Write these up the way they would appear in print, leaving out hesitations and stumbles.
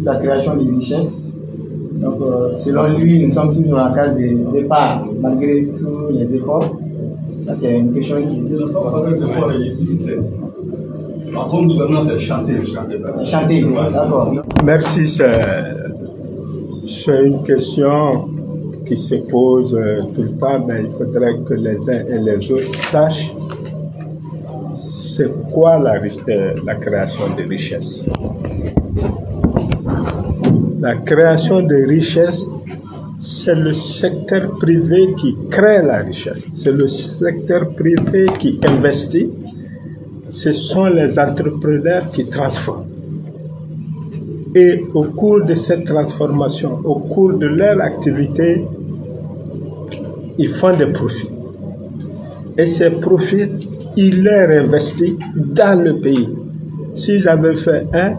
la création de richesses. Donc, selon lui, nous sommes toujours en case de départ, malgré tous les efforts. Ça, c'est une question qui... Par contre, le gouvernement, c'est chanter. Chanter, d'accord. Merci, c'est une question qui se pose tout le temps, mais il faudrait que les uns et les autres sachent c'est quoi la création de richesse. La création de richesse, c'est le secteur privé qui crée la richesse. C'est le secteur privé qui investit. Ce sont les entrepreneurs qui transforment. Et au cours de cette transformation, au cours de leur activité, ils font des profits. Et ces profits, ils les investissent dans le pays. S'ils avaient fait un,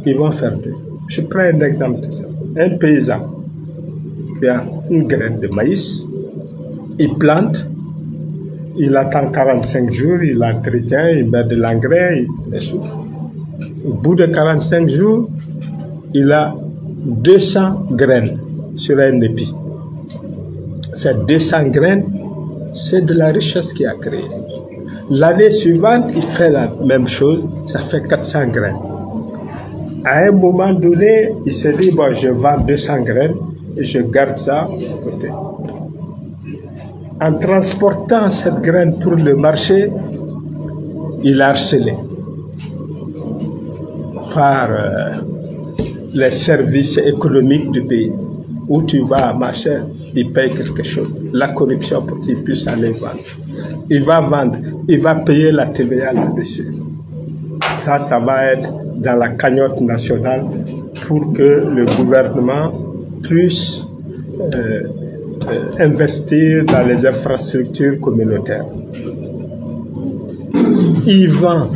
ils vont faire deux. Je prends un exemple de ça. Un paysan qui a une graine de maïs, il plante, il attend 45 jours, il l'entretient, il met de l'engrais, il essouffle. Au bout de 45 jours, il a 200 graines sur un épi. Ces 200 graines, c'est de la richesse qu'il a créée. L'année suivante, il fait la même chose, ça fait 400 graines. À un moment donné, il se dit, bon, je vends 200 graines et je garde ça à côté. En transportant cette graine pour le marché, il a harcelé par les services économiques du pays. Où tu vas marcher, il paye quelque chose. La corruption pour qu'il puisse aller vendre. Il va vendre, il va payer la TVA là-dessus. Ça va être dans la cagnotte nationale pour que le gouvernement puisse investir dans les infrastructures communautaires. Il vend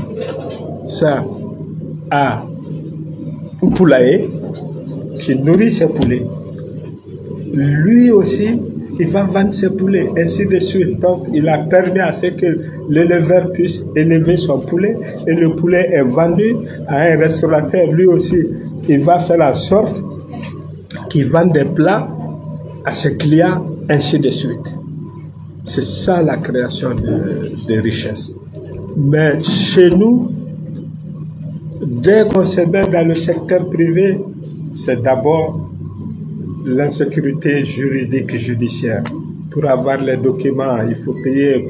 ça à un poulailler qui nourrit ses poulets. Lui aussi, il va vendre ses poulets, ainsi de suite. Donc, il a permis à ce que l'éleveur puisse élever son poulet et le poulet est vendu à un restaurateur. Lui aussi, il va faire en sorte qu'il vende des plats à ses clients, ainsi de suite. C'est ça la création de richesse. Mais chez nous, dès qu'on se met dans le secteur privé, c'est d'abord l'insécurité juridique judiciaire. Pour avoir les documents, il faut payer.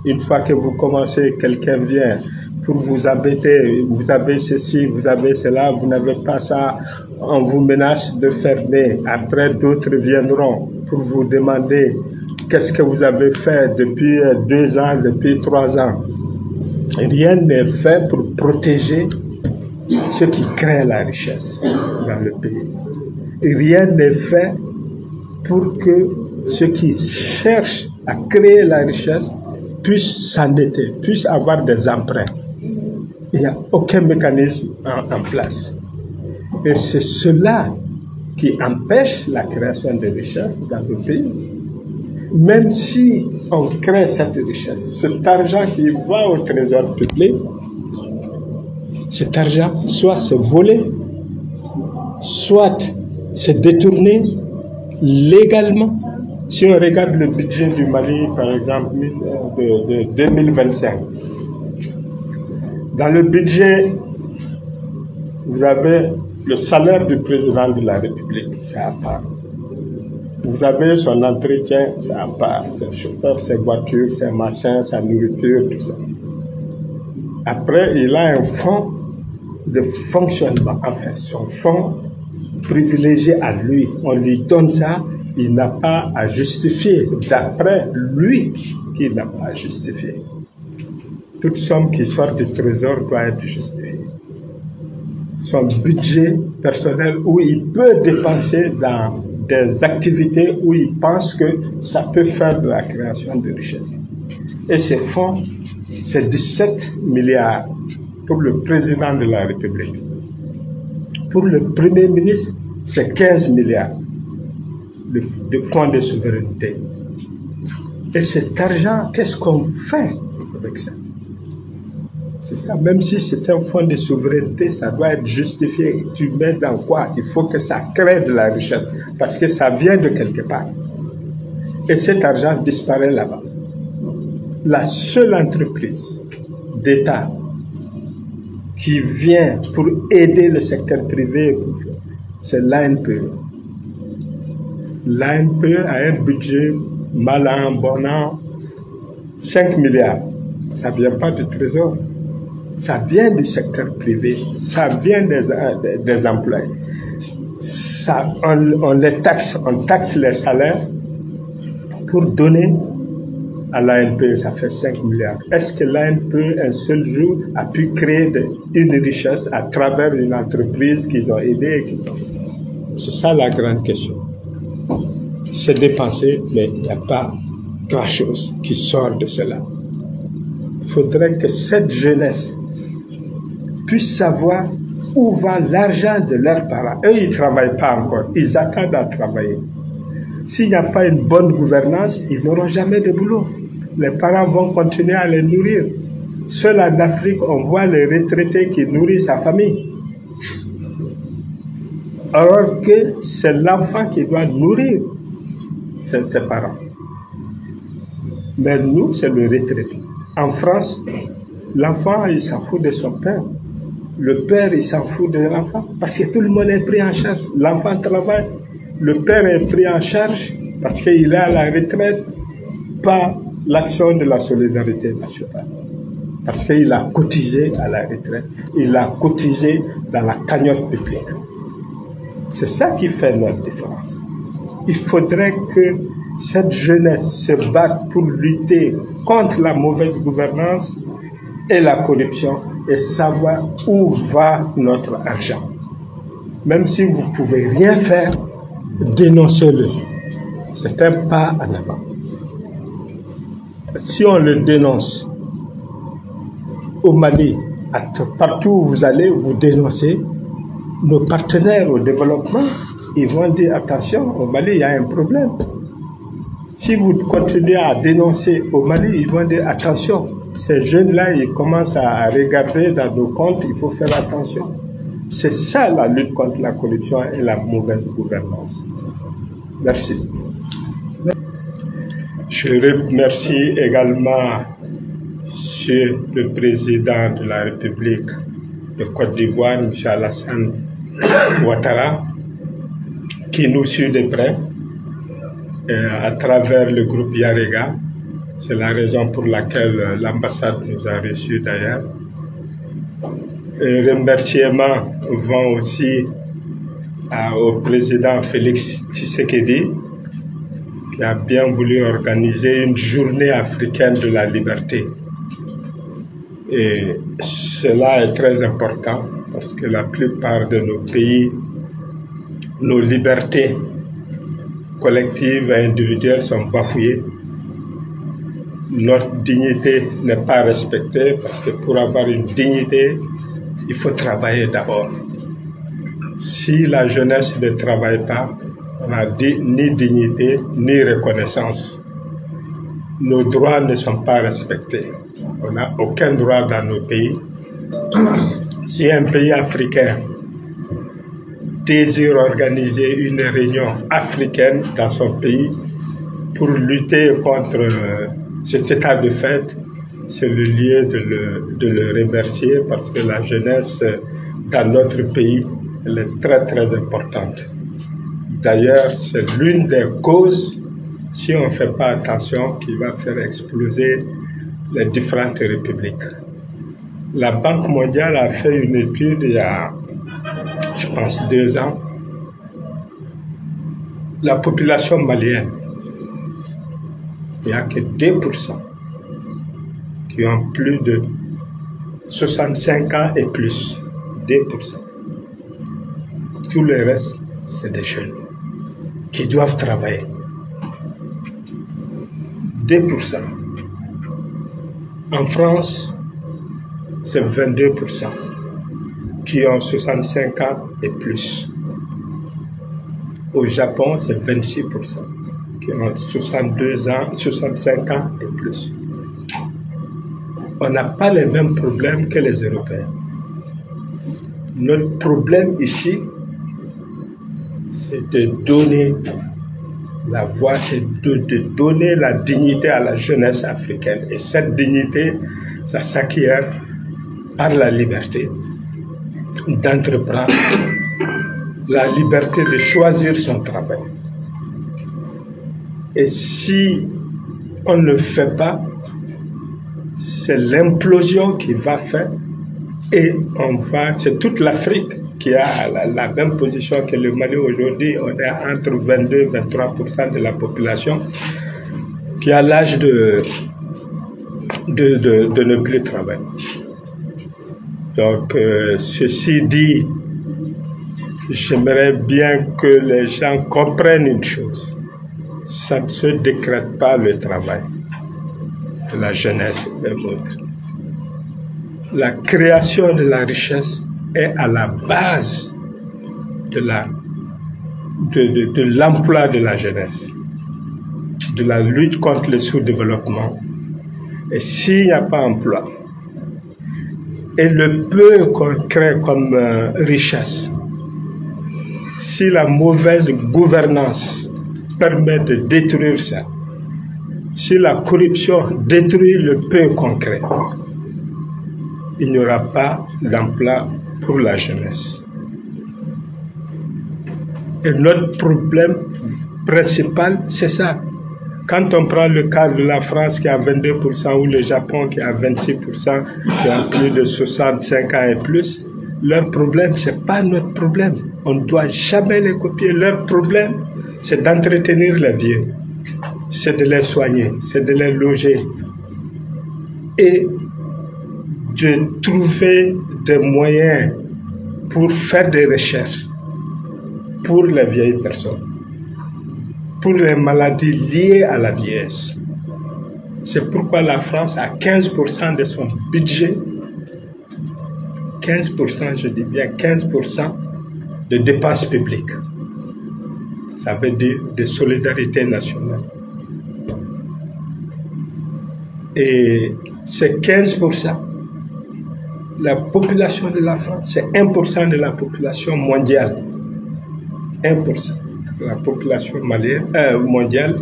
Une fois que vous commencez, quelqu'un vient pour vous embêter. Vous avez ceci, vous avez cela, vous n'avez pas ça. On vous menace de fermer. Après, d'autres viendront pour vous demander qu'est-ce que vous avez fait depuis 2 ans, depuis 3 ans. Rien n'est fait pour protéger ceux qui créent la richesse dans le pays. Rien n'est fait pour que ceux qui cherchent à créer la richesse puissent s'endetter, puissent avoir des emprunts. Il n'y a aucun mécanisme en place. Et c'est cela qui empêche la création de richesse dans le pays. Même si on crée cette richesse, cet argent qui va au trésor public, cet argent soit se voler, soit se détourner légalement. Si on regarde le budget du Mali, par exemple, de 2025, dans le budget, vous avez le salaire du président de la République, c'est à part. Vous avez son entretien, c'est à part. Ses chauffeurs, ses voitures, ses machins, sa nourriture, tout ça. Après, il a un fonds de fonctionnement, enfin, son fonds privilégié à lui. On lui donne ça, il n'a pas à justifier. D'après lui, qu'il n'a pas à justifier. Toute somme qui sort du trésor doit être justifiée. Son budget personnel où il peut dépenser dans des activités où il pense que ça peut faire de la création de richesse. Et ces fonds, c'est 17 milliards pour le président de la République. Pour le Premier ministre, c'est 15 milliards de fonds de souveraineté. Et cet argent, qu'est-ce qu'on fait avec ça? C'est ça. Même si c'est un fonds de souveraineté, ça doit être justifié. Tu mets dans quoi? Il faut que ça crée de la richesse. Parce que ça vient de quelque part. Et cet argent disparaît là-bas. La seule entreprise d'État qui vient pour aider le secteur privé, c'est l'ANPE. L'ANPE a un budget mal an, bon an, 5 milliards. Ça ne vient pas du trésor. Ça vient du secteur privé. Ça vient des employés. Ça, on les taxe, on taxe les salaires pour donner à l'ANPE, ça fait 5 milliards. Est-ce que l'ANPE, un seul jour, a pu créer une richesse à travers une entreprise qu'ils ont aidée? C'est ça la grande question. C'est dépensé, mais il n'y a pas grand-chose qui sort de cela. Il faudrait que cette jeunesse puisse savoir où va l'argent de leurs parents. Eux, ils ne travaillent pas encore. Ils attendent à travailler. S'il n'y a pas une bonne gouvernance, ils n'auront jamais de boulot. Les parents vont continuer à les nourrir. Seul en Afrique, on voit les retraités qui nourrissent sa famille. Alors que c'est l'enfant qui doit nourrir ses parents. Mais nous, c'est le retraité. En France, l'enfant, il s'en fout de son père. Le père, il s'en fout de l'enfant. Parce que tout le monde est pris en charge. L'enfant travaille. Le père est pris en charge parce qu'il est à la retraite par l'action de la solidarité nationale. Parce qu'il a cotisé à la retraite. Il a cotisé dans la cagnotte publique. C'est ça qui fait notre différence. Il faudrait que cette jeunesse se batte pour lutter contre la mauvaise gouvernance et la corruption et savoir où va notre argent. Même si vous ne pouvez rien faire, dénoncez-le. C'est un pas en avant. Si on le dénonce au Mali, partout où vous allez, vous dénoncez, nos partenaires au développement, ils vont dire attention, au Mali, il y a un problème. Si vous continuez à dénoncer au Mali, ils vont dire attention, ces jeunes-là, ils commencent à regarder dans nos comptes, il faut faire attention. C'est ça la lutte contre la corruption et la mauvaise gouvernance. Merci. Je remercie également le président de la République de Côte d'Ivoire, M. Alassane Ouattara, qui nous suit de près à travers le groupe Yarega. C'est la raison pour laquelle l'ambassade nous a reçus d'ailleurs. Remerciements vont aussi au président Félix Tshisekedi, qui a bien voulu organiser une journée africaine de la liberté. Et cela est très important parce que la plupart de nos pays, nos libertés collectives et individuelles sont bafouées. Notre dignité n'est pas respectée parce que pour avoir une dignité, il faut travailler d'abord. Si la jeunesse ne travaille pas, on n'a ni dignité ni reconnaissance. Nos droits ne sont pas respectés. On n'a aucun droit dans nos pays. Si un pays africain désire organiser une réunion africaine dans son pays pour lutter contre cet état de fait, c'est le lieu de le remercier parce que la jeunesse dans notre pays, elle est très très importante. D'ailleurs, c'est l'une des causes, si on ne fait pas attention, qui va faire exploser les différentes républiques. La Banque mondiale a fait une étude il y a, je pense, 2 ans. La population malienne, il n'y a que 2% qui ont plus de 65 ans et plus. 2%. Tout le reste, c'est des jeunes qui doivent travailler. 2%. En France, c'est 22% qui ont 65 ans et plus. Au Japon, c'est 26% qui ont 62 ans, 65 ans et plus. on n'a pas les mêmes problèmes que les Européens. Notre problème ici, c'est de donner la voix, c'est de donner la dignité à la jeunesse africaine. Et cette dignité, ça s'acquiert par la liberté d'entreprendre, la liberté de choisir son travail. Et si on ne le fait pas, c'est l'implosion qui va faire et c'est toute l'Afrique qui a la même position que le Mali aujourd'hui. On est entre 22 et 23% de la population qui a l'âge de ne plus travailler. Donc, ceci dit, j'aimerais bien que les gens comprennent une chose. Ça ne se décrète pas le travail de la jeunesse et des autres. La création de la richesse est à la base de l'emploi de la jeunesse, de la lutte contre le sous-développement. Et s'il n'y a pas d'emploi, et le peu qu'on crée comme richesse, si la mauvaise gouvernance permet de détruire ça, si la corruption détruit le peu qu'on crée, il n'y aura pas d'emploi pour la jeunesse. Et notre problème principal, c'est ça. Quand on prend le cas de la France qui a 22% ou le Japon qui a 26%, qui a plus de 65 ans et plus, leur problème, ce n'est pas notre problème. On ne doit jamais les copier. Leur problème, c'est d'entretenir les vieux, c'est de les soigner, c'est de les loger et de trouver des moyens pour faire des recherches pour les vieilles personnes, pour les maladies liées à la vieillesse. C'est pourquoi la France a 15% de son budget, 15%, je dis bien 15% de dépenses publiques. Ça veut dire de solidarité nationale. Et c'est 15%. La population de la France, c'est 1% de la population mondiale. 1% de la population mondiale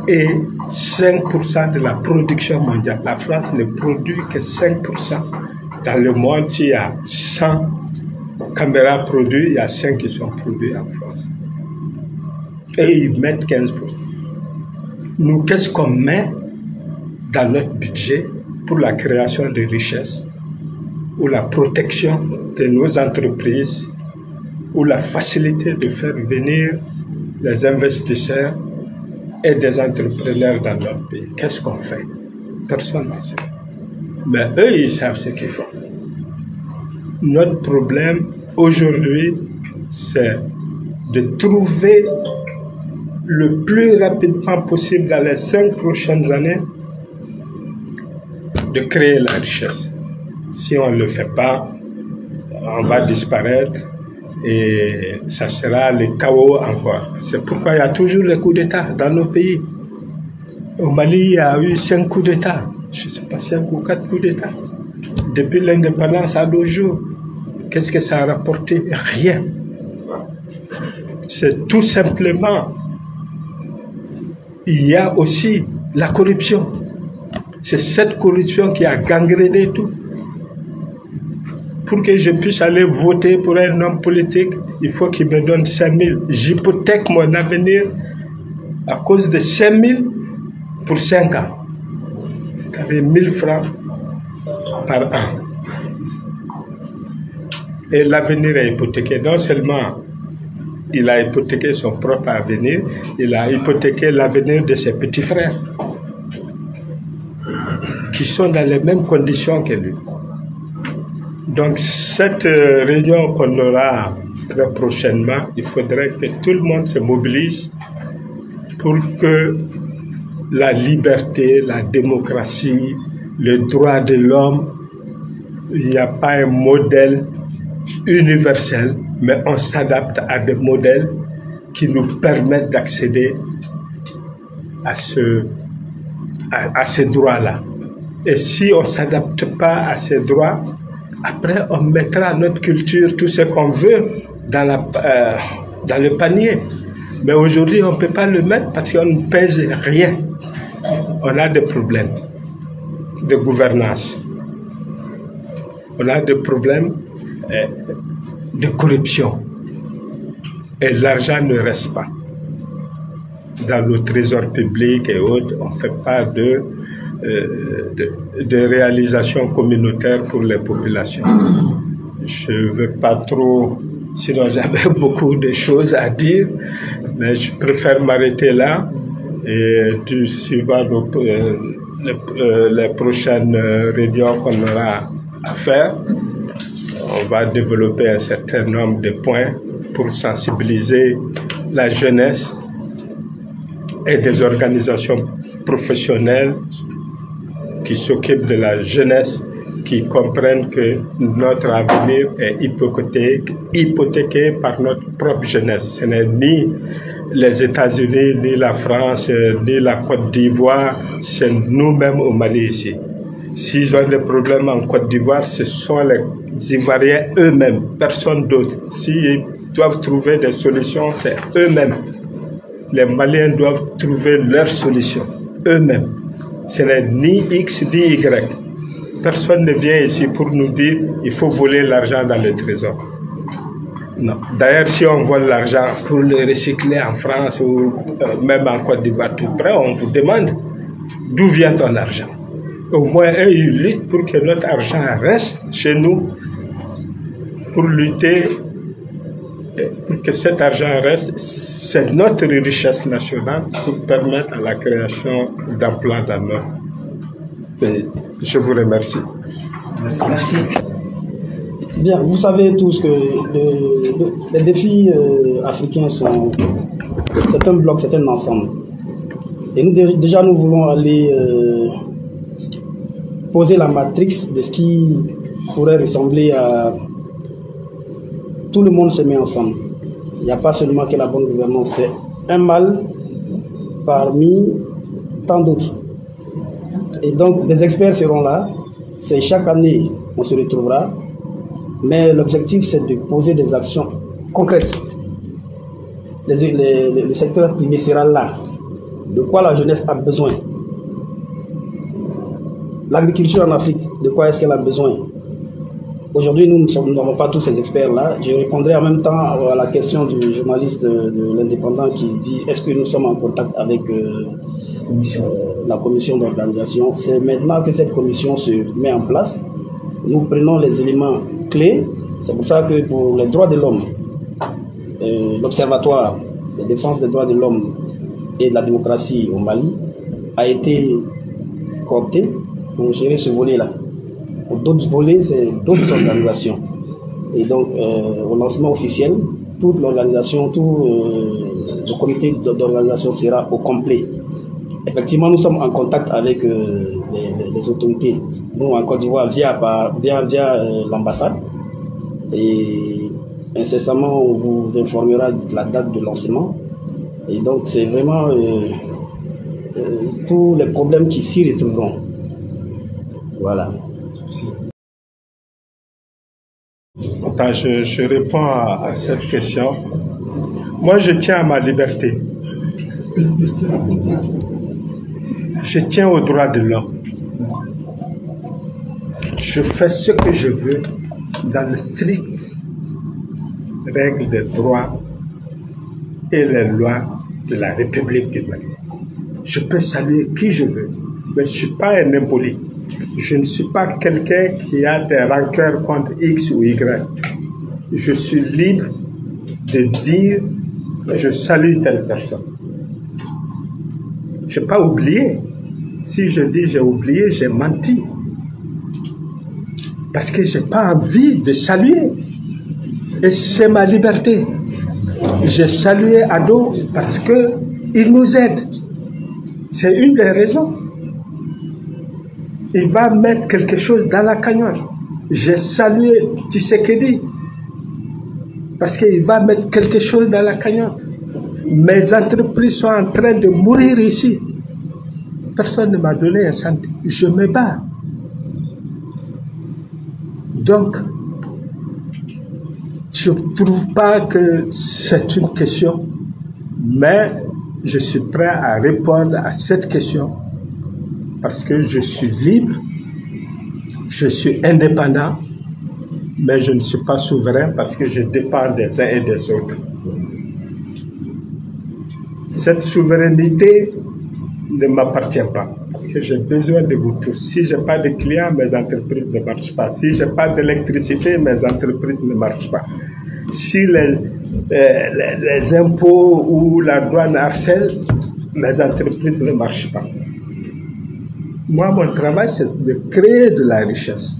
et 5% de la production mondiale. La France ne produit que 5%. Dans le monde, s'il y a 100 caméras produites, il y a 5 qui sont produites en France. Et ils mettent 15%. Nous, qu'est-ce qu'on met dans notre budget pour la création de richesses, ou la protection de nos entreprises, ou la facilité de faire venir les investisseurs et des entrepreneurs dans notre pays? Qu'est-ce qu'on fait? Personne ne sait. Mais eux, ils savent ce qu'ils font. Notre problème aujourd'hui, c'est de trouver le plus rapidement possible dans les 5 prochaines années de créer la richesse. Si on ne le fait pas, on va disparaître et ça sera le chaos encore. C'est pourquoi il y a toujours les coups d'État dans nos pays. Au Mali, il y a eu 5 coups d'État. Je ne sais pas, 5 ou 4 coups d'État. Depuis l'indépendance à nos jours, qu'est-ce que ça a rapporté? Rien. C'est tout simplement, il y a aussi la corruption. C'est cette corruption qui a gangréné tout. Pour que je puisse aller voter pour un homme politique, il faut qu'il me donne 5 000. J'hypothèque mon avenir à cause de 5 000 pour 5 ans. C'est-à-dire 1 000 francs par an. Et l'avenir est hypothéqué. Non seulement il a hypothéqué son propre avenir, il a hypothéqué l'avenir de ses petits frères, qui sont dans les mêmes conditions que lui. Donc cette réunion qu'on aura très prochainement, il faudrait que tout le monde se mobilise pour que la liberté, la démocratie, le droit de l'homme, il n'y a pas un modèle universel, mais on s'adapte à des modèles qui nous permettent d'accéder à ces droits-là. Et si on ne s'adapte pas à ces droits, après on mettra notre culture, tout ce qu'on veut, dans le panier. Mais aujourd'hui, on ne peut pas le mettre parce qu'on ne pèse rien. On a des problèmes de gouvernance. On a des problèmes de corruption. Et l'argent ne reste pas. Dans le trésor public et autres, on ne fait pas de réalisation communautaire pour les populations. Je ne veux pas trop, sinon j'avais beaucoup de choses à dire, mais je préfère m'arrêter là et suivant les prochaines réunions qu'on aura à faire, on va développer un certain nombre de points pour sensibiliser la jeunesse et des organisations professionnelles qui s'occupent de la jeunesse, qui comprennent que notre avenir est hypothéqué par notre propre jeunesse. Ce n'est ni les États-Unis, ni la France, ni la Côte d'Ivoire, c'est nous-mêmes au Mali ici. S'ils ont des problèmes en Côte d'Ivoire, ce sont les Ivoiriens eux-mêmes, personne d'autre. S'ils doivent trouver des solutions, c'est eux-mêmes. Les Maliens doivent trouver leurs solutions, eux-mêmes. Ce n'est ni X ni Y. Personne ne vient ici pour nous dire il faut voler l'argent dans le trésor. Non. D'ailleurs, si on vole l'argent pour le recycler en France ou même en Côte d'Ivoire tout près, on vous demande d'où vient ton argent. Au moins, eux, ils luttent pour que notre argent reste chez nous, pour lutter, pour que cet argent reste. C'est notre richesse nationale pour permettre à la création d'emplois dans notre pays. Je vous remercie. Merci. Bien, vous savez tous que les défis africains sont... C'est un bloc, c'est un ensemble. Et nous, déjà, nous voulons aller poser la matrice de ce qui pourrait ressembler à... Tout le monde se met ensemble. Il n'y a pas seulement que la bonne gouvernance, c'est un mal parmi tant d'autres. Et donc, les experts seront là. C'est chaque année, on se retrouvera. Mais l'objectif, c'est de poser des actions concrètes. Le secteur privé sera là. De quoi la jeunesse a besoin? L'agriculture en Afrique, de quoi est-ce qu'elle a besoin? Aujourd'hui, nous n'avons pas tous ces experts-là. Je répondrai en même temps à la question du journaliste de l'Indépendant qui dit est-ce que nous sommes en contact avec la commission d'organisation. C'est maintenant que cette commission se met en place. Nous prenons les éléments clés. C'est pour ça que pour les droits de l'homme, l'Observatoire de défense des droits de l'homme et de la démocratie au Mali a été coopté pour gérer ce volet-là. Pour d'autres volets, c'est d'autres organisations. Et donc, au lancement officiel, toute l'organisation, tout le comité d'organisation sera au complet. Effectivement, nous sommes en contact avec les autorités. Nous, en Côte d'Ivoire, via l'ambassade. Et incessamment, on vous informera de la date de lancement. Et donc, c'est vraiment tous les problèmes qui s'y retrouveront. Voilà. Attends, je réponds à cette question. Moi, je tiens à ma liberté. Je tiens aux droits de l'homme. Je fais ce que je veux dans le strict règle des droits et les lois de la République du Mali. Je peux saluer qui je veux, mais je ne suis pas un impoli. Je ne suis pas quelqu'un qui a des rancœurs contre X ou Y. Je suis libre de dire je salue telle personne. Je n'ai pas oublié. Si je dis j'ai oublié, j'ai menti. Parce que je n'ai pas envie de saluer. Et c'est ma liberté. J'ai salué Ado parce qu'il nous aide. C'est une des raisons. Il va mettre quelque chose dans la cagnotte. J'ai salué Tshisekedi parce qu'il va mettre quelque chose dans la cagnotte. Mes entreprises sont en train de mourir ici. Personne ne m'a donné un centime. Je me bats. Donc, je ne trouve pas que c'est une question, mais je suis prêt à répondre à cette question parce que je suis libre, je suis indépendant, mais je ne suis pas souverain parce que je dépends des uns et des autres. Cette souveraineté ne m'appartient pas parce que j'ai besoin de vous tous. Si je n'ai pas de clients, mes entreprises ne marchent pas. Si je n'ai pas d'électricité, mes entreprises ne marchent pas. Si les impôts ou la douane harcèlent, mes entreprises ne marchent pas. Moi, mon travail, c'est de créer de la richesse.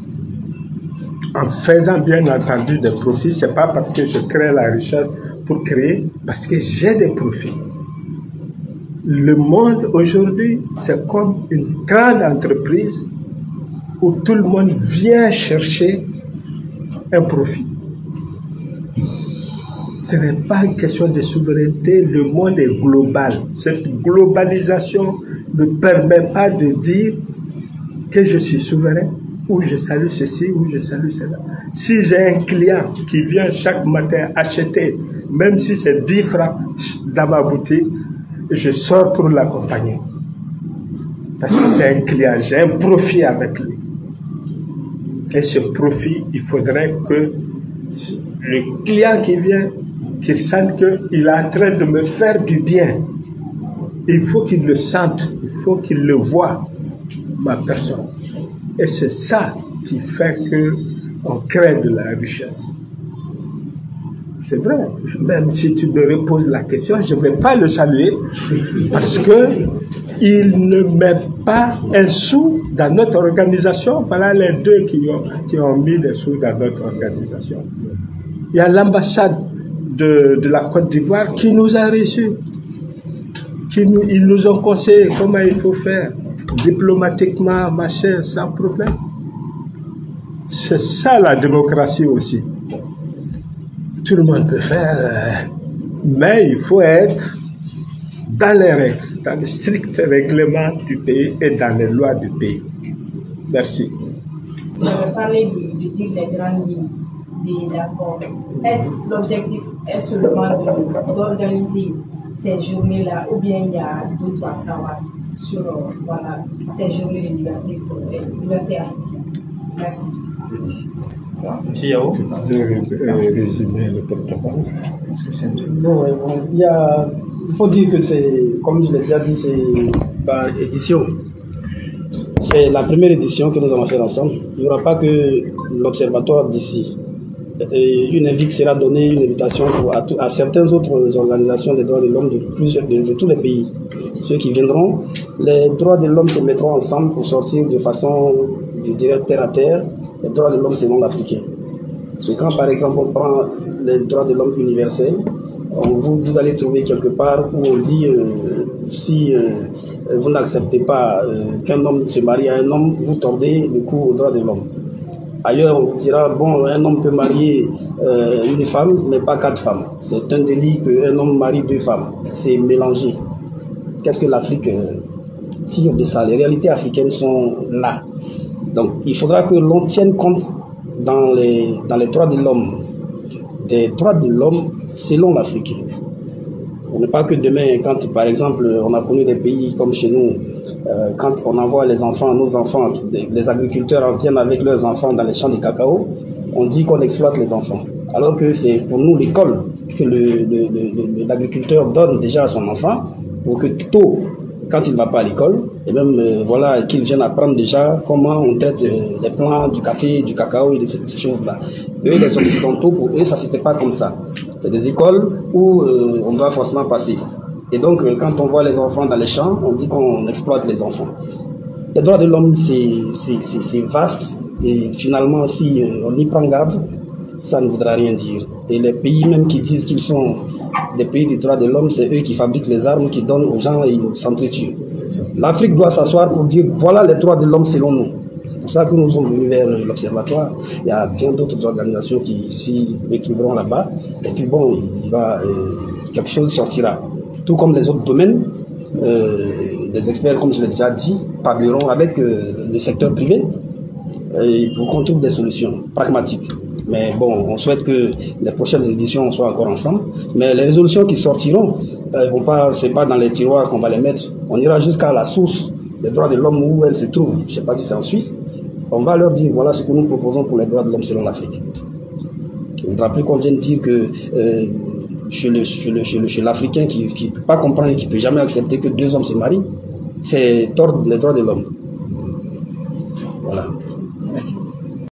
En faisant bien entendu des profits, ce n'est pas parce que je crée la richesse pour créer, parce que j'ai des profits. Le monde aujourd'hui, c'est comme une grande entreprise où tout le monde vient chercher un profit. Ce n'est pas une question de souveraineté, le monde est global. Cette globalisation ne permet pas de dire que je suis souverain, ou je salue ceci, ou je salue cela. Si j'ai un client qui vient chaque matin acheter, même si c'est 10 francs dans ma boutique, je sors pour l'accompagner. Parce que c'est un client, j'ai un profit avec lui. Et ce profit, il faudrait que le client qui vient, qu'il sente qu'il est en train de me faire du bien. Il faut qu'il le sente, il faut qu'il le voie, ma personne. Et c'est ça qui fait qu'on crée de la richesse. C'est vrai, même si tu me reposes la question, je ne vais pas le saluer parce qu'il ne met pas un sou dans notre organisation. Voilà les deux qui ont mis des sous dans notre organisation. Il y a l'ambassade de la Côte d'Ivoire qui nous a reçus. Ils nous ont conseillé comment il faut faire, diplomatiquement, machin, sans problème. C'est ça la démocratie aussi. Tout le monde peut faire, mais il faut être dans les règles, dans les stricts règlements du pays et dans les lois du pays. Merci. Vous avez parlé du type des grandes lignes des accords. Est-ce l'objectif est seulement d'organiser ces journées-là ou bien il y a d'autres à savoir sur ces journées de liberté africaine? Merci. Résumer le protocole. Non, il faut dire que c'est, comme je l'ai déjà dit, c'est par édition. C'est la première édition que nous allons faire ensemble. Il n'y aura pas que l'observatoire d'ici. Une invite sera donnée, une invitation à certaines autres organisations des droits de l'homme de tous les pays. Ceux qui viendront, les droits de l'homme se mettront ensemble pour sortir de façon, je dirais, terre à terre, les droits de l'homme selon l'Africain. Parce que quand, par exemple, on prend les droits de l'homme universels, vous allez trouver quelque part où on dit si vous n'acceptez pas qu'un homme se marie à un homme, vous tordez le cou aux droits de l'homme. Ailleurs, on dira, bon, un homme peut marier une femme, mais pas 4 femmes. C'est un délit qu'un homme marie 2 femmes. C'est mélangé. Qu'est-ce que l'Afrique tire de ça? Les réalités africaines sont là. Donc, il faudra que l'on tienne compte dans les droits de l'homme, des droits de l'homme selon l'Afrique. On n'est pas que demain, quand par exemple, on a connu des pays comme chez nous, quand on envoie les enfants, nos enfants, les agriculteurs viennent avec leurs enfants dans les champs de cacao, on dit qu'on exploite les enfants. Alors que c'est pour nous l'école que l'agriculteur donne déjà à son enfant, pour que tôt, quand il ne va pas à l'école, et même voilà, qu'il vienne apprendre déjà comment on traite les plants du café, du cacao et ces choses-là. Eux, les Occidentaux, pour eux, ça ne se fait pas comme ça. C'est des écoles où on doit forcément passer. Et donc, quand on voit les enfants dans les champs, on dit qu'on exploite les enfants. Les droits de l'homme, c'est vaste. Et finalement, si on y prend garde, ça ne voudra rien dire. Et les pays même qui disent qu'ils sont des pays des droits de l'homme, c'est eux qui fabriquent les armes, qui donnent aux gens et ils s'entretuent. L'Afrique doit s'asseoir pour dire voilà les droits de l'homme selon nous. C'est pour ça que nous sommes venus vers l'Observatoire. Il y a bien d'autres organisations qui s'y retrouveront là-bas. Et puis bon, quelque chose sortira. Tout comme les autres domaines, les experts, comme je l'ai déjà dit, parleront avec le secteur privé. pour qu'on trouve des solutions pragmatiques. Mais bon, on souhaite que les prochaines éditions soient encore ensemble. Mais les résolutions qui sortiront, c'est pas dans les tiroirs qu'on va les mettre. On ira jusqu'à la source des droits de l'homme où elles se trouvent. Je ne sais pas si c'est en Suisse. On va leur dire voilà ce que nous proposons pour les droits de l'homme selon l'Afrique. Il ne faudra plus qu'on vienne dire que chez l'Africain qui ne peut pas comprendre et qui ne peut jamais accepter que deux hommes se marient, c'est tordre les droits de l'homme. Voilà.